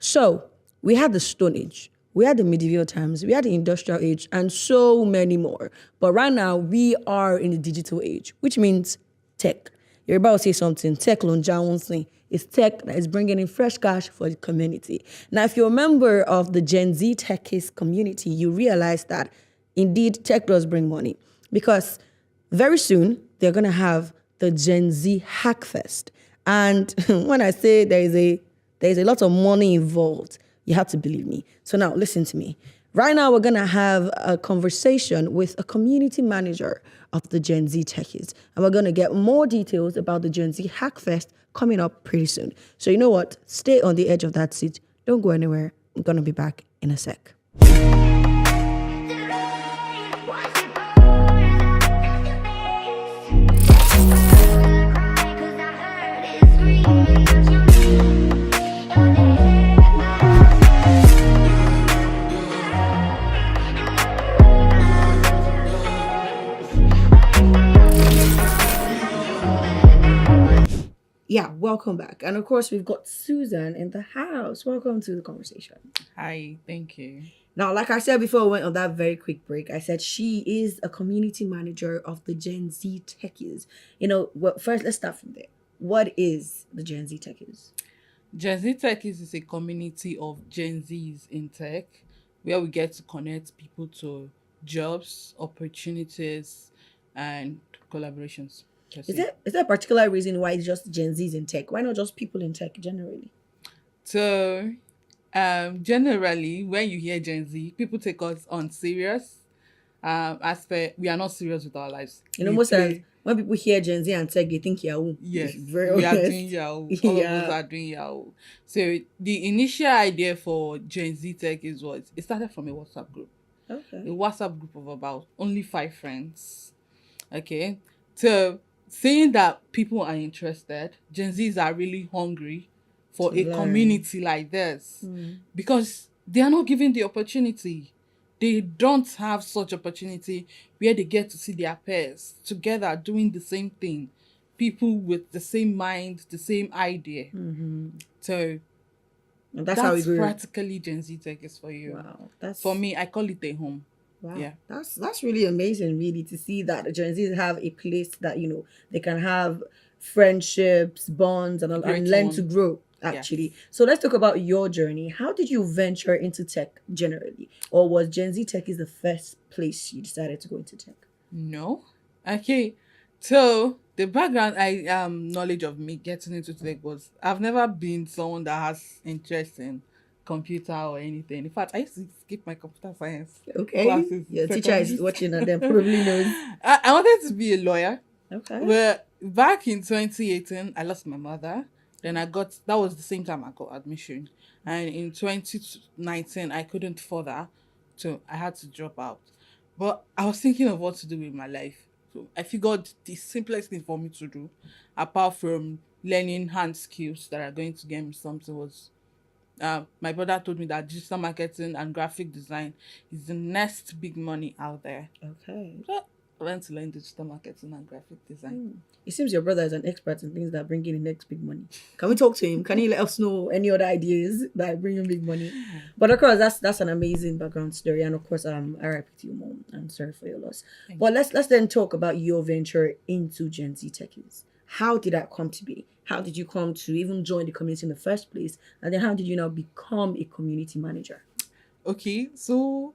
So we had the Stone Age, we had the medieval times, we had the industrial age, and so many more. But right now we are in the digital age, which means tech. You're about to say something. Tech Lonja is tech that is bringing in fresh cash for the community. Now, if you're a member of the Gen Z techies community, you realize that indeed tech does bring money because very soon they're going to have the Gen Z HackFest. And when I say there's a lot of money involved, you have to believe me. So now listen to me. Right now, we're going to have a conversation with a community manager of the Gen Z techies. And we're going to get more details about the Gen Z Hackfest coming up pretty soon. So you know what? Stay on the edge of that seat. Don't go anywhere. I'm going to be back in a sec. Yeah, welcome back. And of course, we've got Susan in the house. Welcome to the conversation. Hi, thank you. Now, like I said before we went on that very quick break, I said she is a community manager of the Gen Z Techies. Well, first, let's start from there. What is the Gen Z Techies? Gen Z Techies is a community of Gen Zs in tech where we get to connect people to jobs, opportunities, and collaborations. Is there a particular reason why it's just Gen Zs in tech? Why not just people in tech generally? So, generally, when you hear Gen Z, people take us on serious. As per, we are not serious with our lives. Most times when people hear Gen Z and tech, they think Yahoo. Yes, very we are honest. doing Yahoo. All of us are doing Yahoo. So the initial idea for Gen Z Tech is what? It started from a WhatsApp group. Okay. A WhatsApp group of about only 5 friends. Okay. So seeing that people are interested, Gen Zs are really hungry for a community like this because they are not given the opportunity. They don't have such opportunity where they get to see their peers together doing the same thing. People with the same mind, the same idea. So that's how we grew. Practically Gen Z Tech is for you. Wow. For me, I call it a home. Wow. Yeah. That's really amazing, really, to see that the Gen Zs have a place that, they can have friendships, bonds, and learn to grow, actually. Yes. So let's talk about your journey. How did you venture into tech generally? Or was Gen Z Tech is the first place you decided to go into tech? No. Okay. So the background knowledge of me getting into tech was I've never been someone that has interest in computer or anything. In fact, I used to skip my computer science classes. Your teacher is watching and then probably knows. I wanted to be a lawyer. Okay. But back in 2018, I lost my mother. Then that was the same time I got admission. And in 2019, I couldn't further. So I had to drop out. But I was thinking of what to do with my life. So I figured the simplest thing for me to do, apart from learning hand skills that are going to get me something, was my brother told me that digital marketing and graphic design is the next big money out there. Okay. So I went to learn digital marketing and graphic design. It seems your brother is an expert in things that bring in the next big money. Can we talk to him? Can he let us know any other ideas that bring in big money? But of course, that's an amazing background story. And of course, RIP to your mom. I'm sorry for your loss. But let's then talk about your venture into Gen Z Techies. How did that come to be? How did you come to even join the community in the first place? And then how did you now become a community manager? Okay, so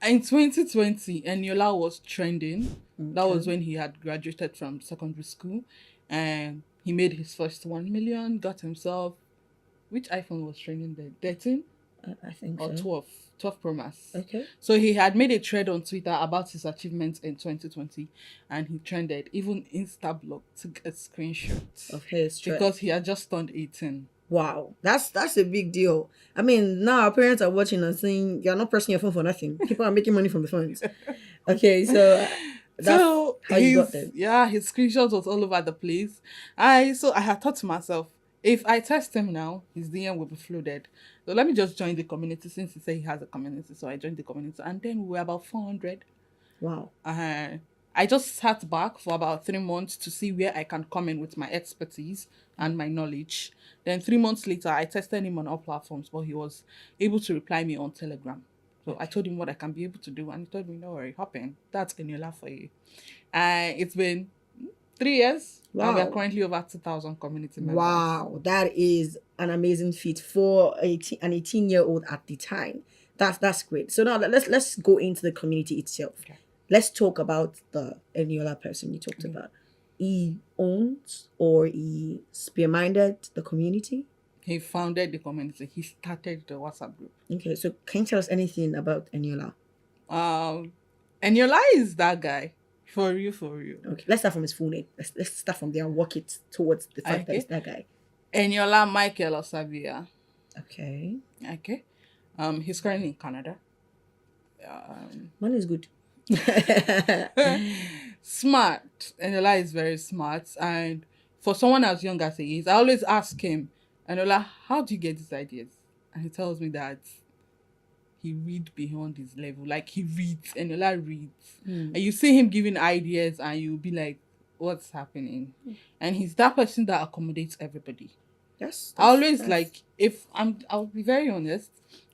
in 2020, Eniola was trending. Okay. That was when he had graduated from secondary school. And he made his first 1 million, got himself... Which iPhone was trending then? 13? I think or so. 12 Pro Max. Okay. So he had made a thread on Twitter about his achievements in 2020, and he trended. Even Instablog took a screenshot of his thread because he had just turned 18. Wow, that's a big deal. I mean, now our parents are watching and saying you're not pressing your phone for nothing. People are making money from the phones. Okay, so that's how you got there. Yeah, his screenshot was all over the place. I had thought to myself, if I test him now, his DM will be flooded. So let me just join the community since he said he has a community. So I joined the community, and then we were about 400. Wow. I just sat back for about 3 months to see where I can come in with my expertise and my knowledge. Then 3 months later, I tested him on all platforms, but he was able to reply me on Telegram. So I told him what I can be able to do, and he told me, "No worry, hop in. That's Eniola for you." And it's been 3 years, and we are Wow. currently over 2,000 community members. Wow, that is an amazing feat for an 18-year-old at the time. That's great. So now let's go into the community itself. Okay. Let's talk about the Eniola person you talked about. He owns or he spearminded the community. He founded the community. He started the WhatsApp group. Okay, so can you tell us anything about Eniola? Eniola is that guy. For real, for real. Okay, let's start from his full name. Let's start from there and work it towards the fact that Okay. it's that guy. Eniola Michael Osabia. Okay. Okay. He's currently in Canada. One is good. Smart. Eniola is very smart. And for someone as young as he is, I always ask him, Eniola, how do you get these ideas? And he tells me that he reads beyond his level. Like he reads. Eniola reads. And you see him giving ideas and you'll be like, what's happening? And he's that person that accommodates everybody. Yes. I always like, I'll be very honest,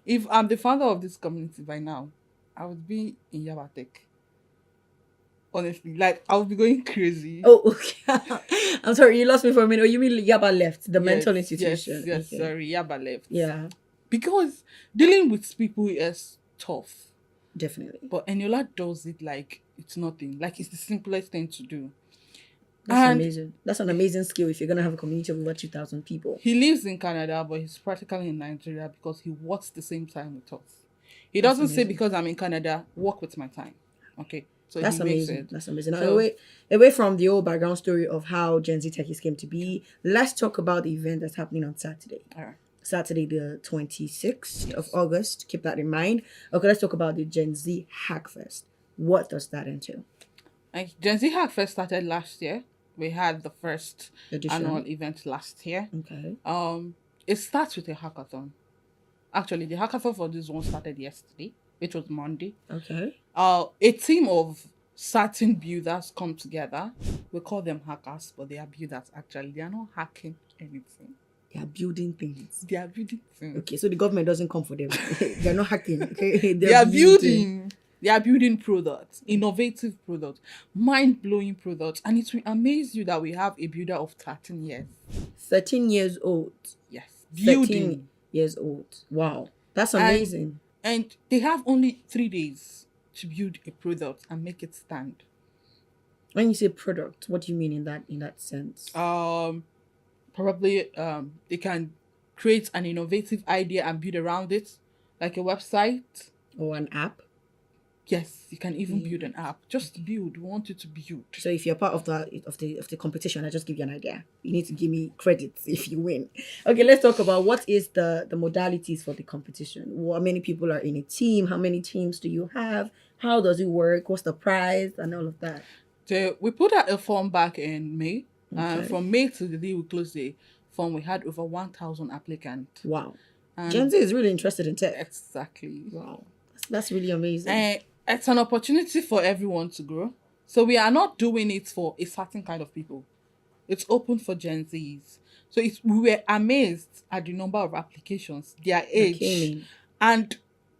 if I'm the founder of this community by now, I would be in Yabatek. Honestly, like I would be going crazy. Oh, okay. I'm sorry, you lost me for a minute. Oh, you mean Yaba left, the mental institution? Yes, Okay. sorry, Yaba left. Yeah, Because dealing with people is tough. definitely. But Eniola does it like it's nothing. Like it's the simplest thing to do. That's And amazing. That's an amazing skill if you're gonna have a community of over 2,000 people. he lives in Canada, but he's practically in Nigeria because he works the same time with us. He That's doesn't say amazing. because I'm in Canada, work with my time. Okay. So That's he makes amazing. it. That's amazing. Now, So- away from the old background story of how Gen Z Techies came to be, let's talk about the event that's happening on Saturday. All right. Saturday, the 26th of August. Keep that in mind. Okay, let's talk about the Gen Z HackFest. What does that entail? Like Gen Z HackFest started last year. We had the first Edition. annual event last year. Okay. It starts with a hackathon. Actually, the hackathon for this one started yesterday, which was Monday. Okay. A team of certain builders come together. We call them hackers, but they are builders actually. They are not hacking anything. They are building things. They are building things. Okay, so the government doesn't come for them. They're not hacking. Okay, They are building. They are building products, innovative products, mind-blowing products. And it will amaze you that we have a builder of 13 years. 13 years old. Yes. 13 Building. years old. Wow, that's And- amazing. And they have only 3 days to build a product and make it stand. When you say product, what do you mean in that sense? Probably they can create an innovative idea and build around it, like a website. Or an app? Yes, you can even build an app. Just build. We want you to build. So if you're part of the competition, I just give you an idea. You need to give me credits if you win. Okay, let's talk about what is the modalities for the competition. How many people are in a team? How many teams do you have? How does it work? What's the prize and all of that? So we put out a form back in May. Okay. From May to the day we closed the form, we had over 1,000 applicants. Wow. And Gen Z is really interested in tech. exactly. Wow. That's really amazing. And it's an opportunity for everyone to grow. So we are not doing it for a certain kind of people. It's open for Gen Zs. So we were amazed at the number of applications, their came age, in. and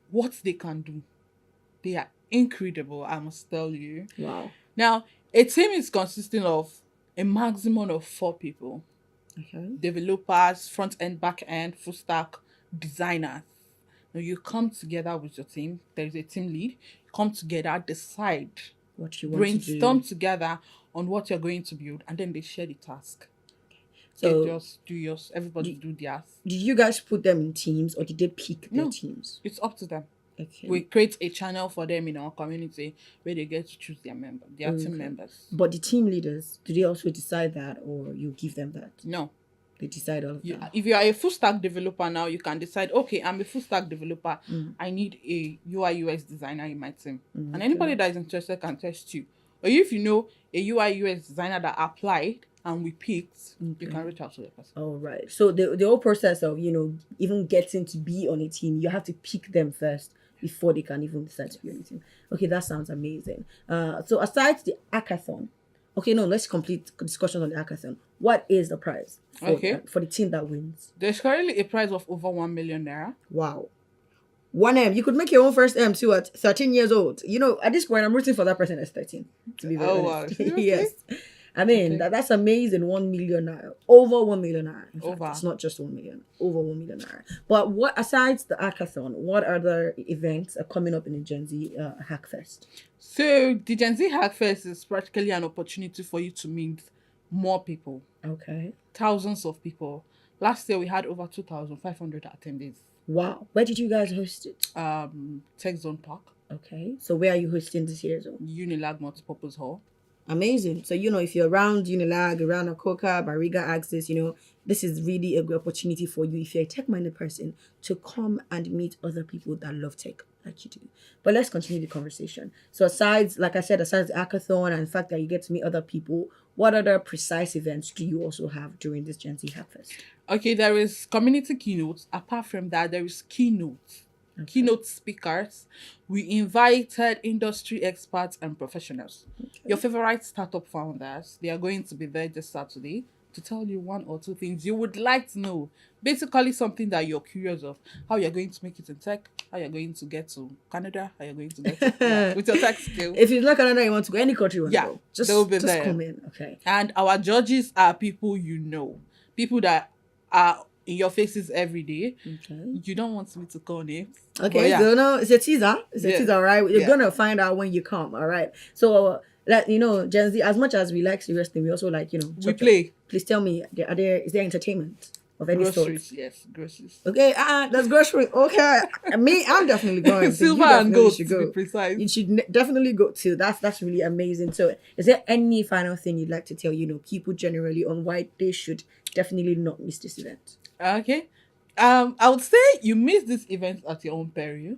what they can do. They are incredible, I must tell you. Wow. Now, a team is consisting of a maximum of 4 people. Okay. Developers, front end, back end, full stack, designers. Now you come together with your team. There is a team lead. Come together, decide, What you want brainstorm to do. together on what you're going to build, and then they share the task. So They just do yours. Everybody do theirs. did you guys put them in teams or did they pick their No. teams? It's up to them. Okay. We create a channel for them in our community where they get to choose their team members. But the team leaders, do they also decide that or you give them that? No. They decide all of that. If you are a full stack developer now, you can decide, okay, I'm a full stack developer. I need a UI UX designer in my team. And anybody that is interested can test you. Or if you know a UI UX designer that applied and we picked, you can reach out to the person. All right. So the whole process of, even getting to be on a team, you have to pick them first before they can even decide to do anything. Okay, that sounds amazing. So aside the hackathon, okay, no, let's complete discussion on the hackathon. What is the prize for the team that wins? There's currently a prize of over 1 million naira. Wow. 1M. You could make your own first M too at 13 years old. You know, at this point, I'm rooting for that person at 13. To be very honest. Wow. Yes. I mean, that's amazing. 1 million naira. Over 1 million naira. In fact, it's not just 1 million. Over 1 million naira. But what, aside the hackathon, what other events are coming up in the Gen Z HackFest? So the Gen Z HackFest is practically an opportunity for you to meet more people. Okay. Thousands of people. Last year we had over 2,500 attendees. Wow. Where did you guys host it? Tech Zone Park. Okay. So where are you hosting this year, Zone? Unilag Multipurpose Hall. Amazing. So, if you're around Unilag, around Akoka, Bariga Axis, this is really a good opportunity for you, if you're a tech-minded person, to come and meet other people that love tech like you do. But let's continue the conversation. So aside the hackathon and the fact that you get to meet other people, what other precise events do you also have during this Gen Z HackFest? Okay, there is community keynotes. Apart from that, there is keynotes. Okay. Keynote speakers. We invited industry experts and professionals. Okay. Your favorite startup founders, they are going to be there this Saturday to tell you one or two things you would like to know. Basically something that you're curious of. How you're going to make it in tech, how you're going to get to Canada, how you're going to get to with your tech skill. If it's not Canada, you want to go any country you want to go. They'll be there. Come in. Okay. And our judges are people you know. People that are in your faces every day. Okay. You don't want me to call names. Okay, so no, it's a teaser. It's a teaser, right? You're gonna find out when you come, all right? So Gen Z, as much as we like serious things, we also like, we play. Please tell me, is there entertainment of any groceries, sort? Yes, groceries. Okay, that's grocery. Okay, I'm definitely going. Silver and gold, to be precise. You should definitely go too. That's really amazing. So, is there any final thing you'd like to tell, people generally on why they should definitely not miss this event? Okay. I would say you miss this event at your own peril.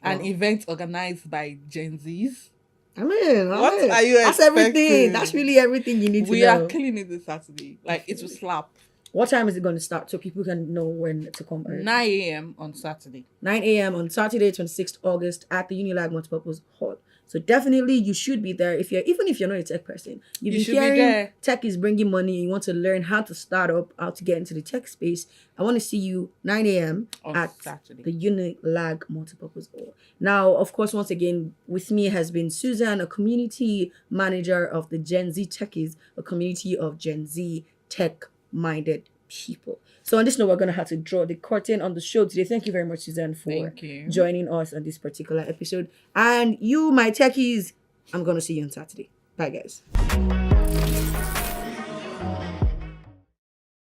An event organized by Gen Zs. What are you That's expecting? Everything. That's really everything you need to know. We are killing it this Saturday. Like, it will slap. What time is it going to start so people can know when to come? 9 a.m. on Saturday. 9 a.m. on Saturday, 26th August at the Unilag Multipurpose Hall. So definitely you should be there. Even if you're not a tech person, you've been hearing tech is bringing money and you want to learn how to start up, how to get into the tech space. I want to see you 9 a.m. at Saturday. The Unilag Multipurpose Hall. Now, of course, once again, with me has been Susan, a community manager of the Gen Z Techies, a community of Gen Z tech-minded people. So on this note, we're going to have to draw the curtain on the show today. Thank you very much, Suzanne, for joining us on this particular episode. And you, my techies, I'm going to see you on Saturday. Bye, guys.